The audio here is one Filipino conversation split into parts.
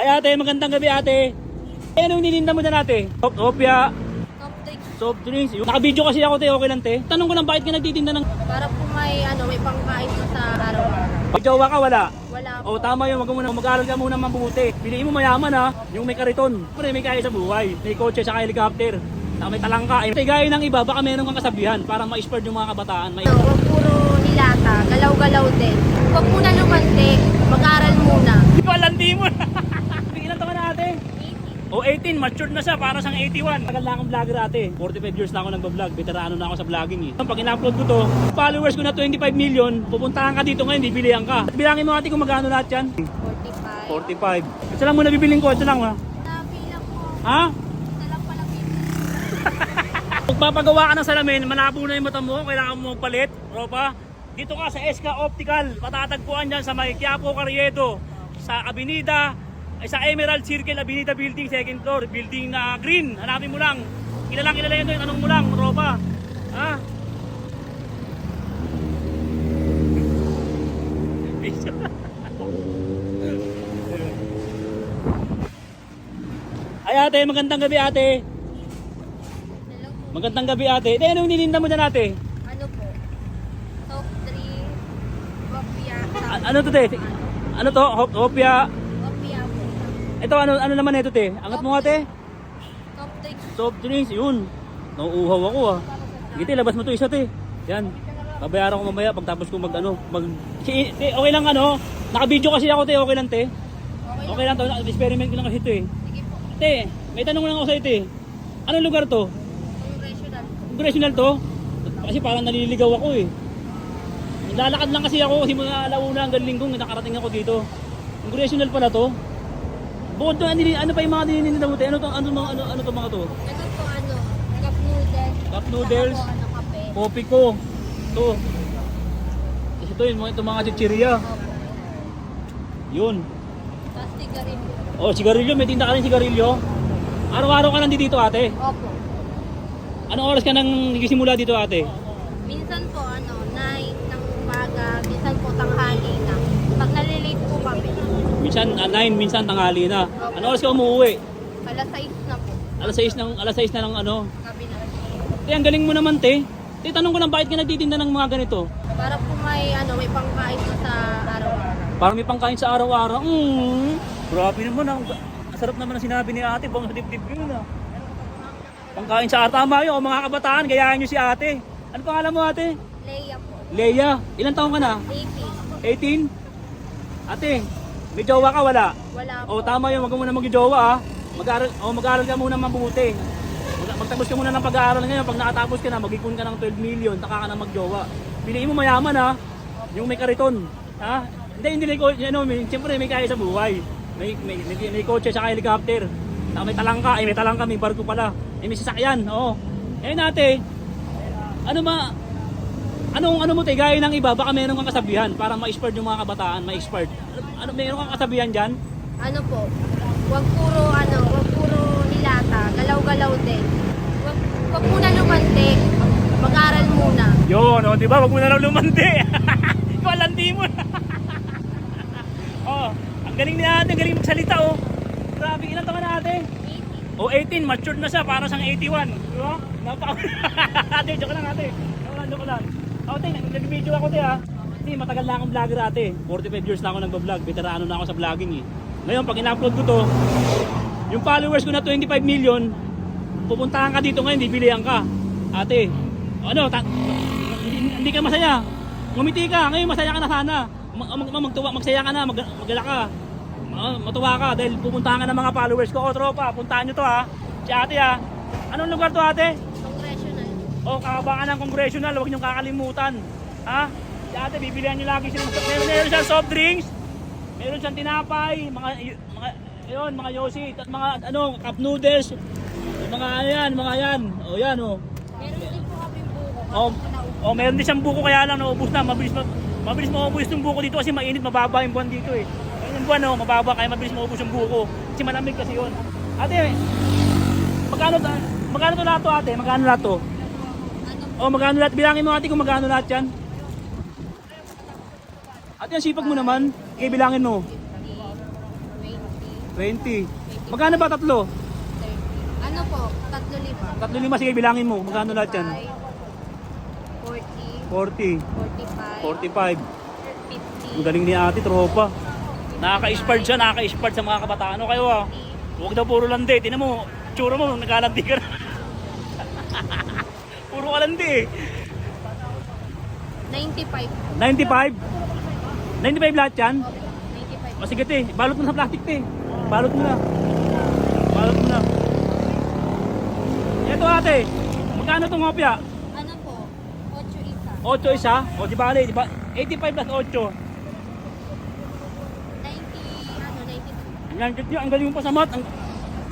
Ay ate, magandang gabi ate. Eh, anong nininda mo na ate? Opya, soft drinks. Naka-video kasi ako te, okay lang te. Tanong ko lang bakit ka nagtitinda ng... Para po may pangkain mo sa araw-araw. May jowa ka, wala? Wala po. O tama yun, mag-aaral ka muna mabuti. Piliin mo mayaman ha, yung may kariton. Pero may kaya sa buhay. May kotse sa helicopter. Saka may talangka. Eh, gaya ng iba, baka meron kang kasabihan para ma-spur yung mga kabataan. Huwag puro nilata, galaw-galaw din. Huwag muna lumantik, mag-aral muna. Walandi mo na. Ilan taon na ate? 80. O 18, matured na siya, para siyang 81. Tagal na akong vlogger ate. 45 years na ako nagbablog. Veterano na ako sa vlogging eh. Pag in-upload ko to, followers ko na 25 million, pupuntahan ka dito ngayon, bibilihan ka. Bilangin mo ate kung magkano lahat yan. 45. 45. Ito lang muna bibiling ko, ito lang ha. Nabilang po. Ha? Ito lang pala Magpapagawa ka ng salamin, malabo na yung mata mo, kailangan mo magpalit, tropa. Dito ka sa SK Optical, matatagpuan dyan sa may Quiapo Carriedo, sa Avenida, sa Emerald Circle, Avenida Building, second floor, building na green. Hanapin mo lang, kilala yan doon, tanong mo lang, tropa. Ha? Ay ate, magandang gabi ate. Hello po. Magandang gabi ate. Eh, anong nininda mo dyan ate? Ano po? Top 3. Wapia. Ano to te? Ano to? Hopya. Wapia po. Ito ano naman ito te? Angat mo nga te. Top 3. Soft drinks, yun. Nauuhaw ako ah. Sige te, labas mo to isa te. Yan. Babayaran ko mamaya pagtapos ko te, okay lang ano. Naka-video kasi ako te, okay lang te. Okay lang to, experiment ko lang kasi ito eh. Sige po. Te, may tanong lang ako sa ito eh. Anong lugar to? Congressional. Congressional to? Kasi parang naliligaw ako eh. Naglalakad lang kasi ako kasi mga alauna hanggang linggong nakarating ako dito. Congressional pala to. Bukod doon, ano pa yung mga dinininda mo tayo? Ano to mga to? Ito po cup noodles. Cup noodles. Saka po, kape. Kopi ko. Ito. Ito yun, ito mga chichirya. Opo. Yun. Tapos sigarilyo. Oh, sigarilyo. May tinda ka rin sigarilyo. Araw-araw ka nandito ate. Opo. Anong oras ka nang nagsisimula dito ate? Minsan po 9 ng umaga, minsan po tanghali na. Pag nalilate po kami, Minsan 9, minsan tanghali na. Anong oras ka umuwi? alas 6 na po. Alas 6 na ng ano. Gabi na. Te, ang galing mo naman te. Te, tanong ko lang bakit ka nagtitinda ng mga ganito? Para po may pangkain mo sa araw-araw. Para may pangkain sa araw-araw. Grabe naman. Ang sarap naman ang sinabi ni ate. Bang sa dibdib yun ah. Pangkain sa araw. Tama yun. O mga kabataan, gayahin nyo si ate. Ano pangalan mo ate? Leia po. Leia. Ilan taong ka na? 80. 18? Ate, may jowa ka wala? Wala po. O tama yun. Wag ka muna mag-jowa ah. Mag-aaral ka muna mabuti. Magtapos ka muna ng pag-aaral ngayon. Pag nakatapos ka na, mag-ipon ka ng 12 million. Taka ka na mag-jowa. Piliin mo mayaman ha. Yung may kariton. Ha? Hindi siyempre may kaya sa buhay. May kotse sa helicopter. Saka may talangka, may barko pala. May sasakyan, oo. Eh nate, ano mo te, gaya ng iba, baka meron kang kasabihan para ma-expert yung mga kabataan, ma-expert. Meron kang kasabihan dyan? Ano po? Huwag puro nilata, galaw-galaw din. Huwag muna lumantik, mag-aral muna. Yun, o, di ba? Wag mo na lang lumandi. Walandi mo na. Oh, ang galing ni ate, ang galing magsalita oh. Grabe, ilan taon na ate? 80. O 18, matured na siya, para siyang 81. Di ba? Ate, joke lang ate. Joke lang. Ate, nag-video ako te ha. Kasi matagal na akong vlogger ate. 45 years na ako nagbablog. Veterano na ako sa vlogging eh. Ngayon, pag in-upload ko to, yung followers ko na 25 million, pupuntahan ka dito ngayon, bibilihan ka. Ate, ano, hindi ka masaya. Ngumiti ka, ngayon masaya ka na sana. Magsaya ka na, magala ka. Matuwa ka dahil pupuntahan ka ng mga followers ko. O tropa, puntahan nyo to ha. Si ate ha. Anong lugar to ate? Congressional. O kahabangan ng Congressional, huwag niyong kakalimutan. Ha? Si ate, bibilihan nyo lagi sila. Meron siyang soft drinks. Meron siyang tinapay, mga yosi, at mga cup noodles. Mga yan. O yan o. Meron din po kaming buko. Meron din siyang buko kaya lang naubos na. Mabilis maubos yung buko dito kasi mainit, mababa yung buwan dito eh. Yung buwan mababa kaya mabilis maubos yung buko. Kasi malamig kasi yun. Ate, magkano to lahat to ate? Magkano lahat to? Magkano lahat? Bilangin mo ate kung magkano lahat yan. Ate, ang sipag mo naman. Okay, bilangin mo. 50, 20, 20. Magkano ba tatlo? 30. Ano po? 3,500. 3,500, sige bilangin mo. Magkano lahat yan? 40, 40, 45, 45. 50, Ang galing ni ate, tropa. Nakaka-spard siya, nakaka-spard sa mga kabataan. Ano kayo ah? Huwag daw puro landi. Tinan mo, tsura mo, naglalandi ka na. Puro ka landi eh. 95. 95? 95 lahat yan? 95. O sige te, balot mo sa plastic te. Balot mo na. Balot mo na. Ito ate, magkano itong hopya? Ano po? 8 isa. 8 isa? O di bale, di ba? 85 plus 8. 90, ano, 92. Yan, ang galing mo pa sa mat.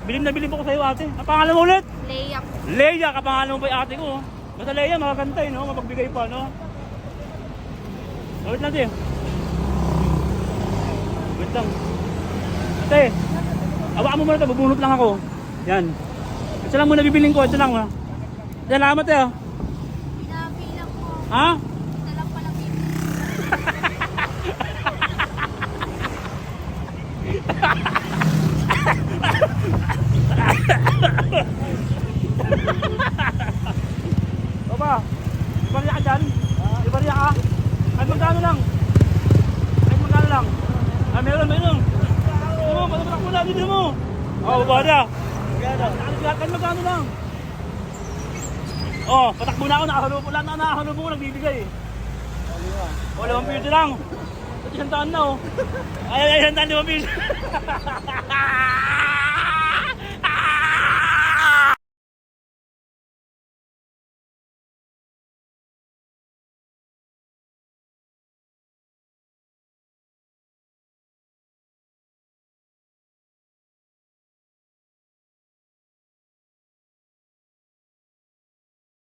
Bilib na bilib ako sa'yo ate. Ang pangalan mo ulit? Leia po. Leia, kapangalan mo pa yung ate ko. Oh. Basta Leia, makakantay, no? Mapagbigay pa, no? Wait lang, te. Wait lang. Ate, awaan mo muna ito, bubunot lang ako. Yan. Ito lang muna bibiling ko, ito lang. Ha? Salamat, eh. Pinabilang po. Ha? Isa lang pala pili. Baba, ibariya ka dyan? Ibariya ka? Ay, magkano lang? Ay, magkano lang? Ah, meron. Dito mo, patapak mo na, dito mo. Oh, baba na. Kan magkano lang? Oh, patakbo na ako, nakahalubo ko, nagbibigay. Oh, 5 piso lang. At 100 na, oh. Ay, 100, 5 piso.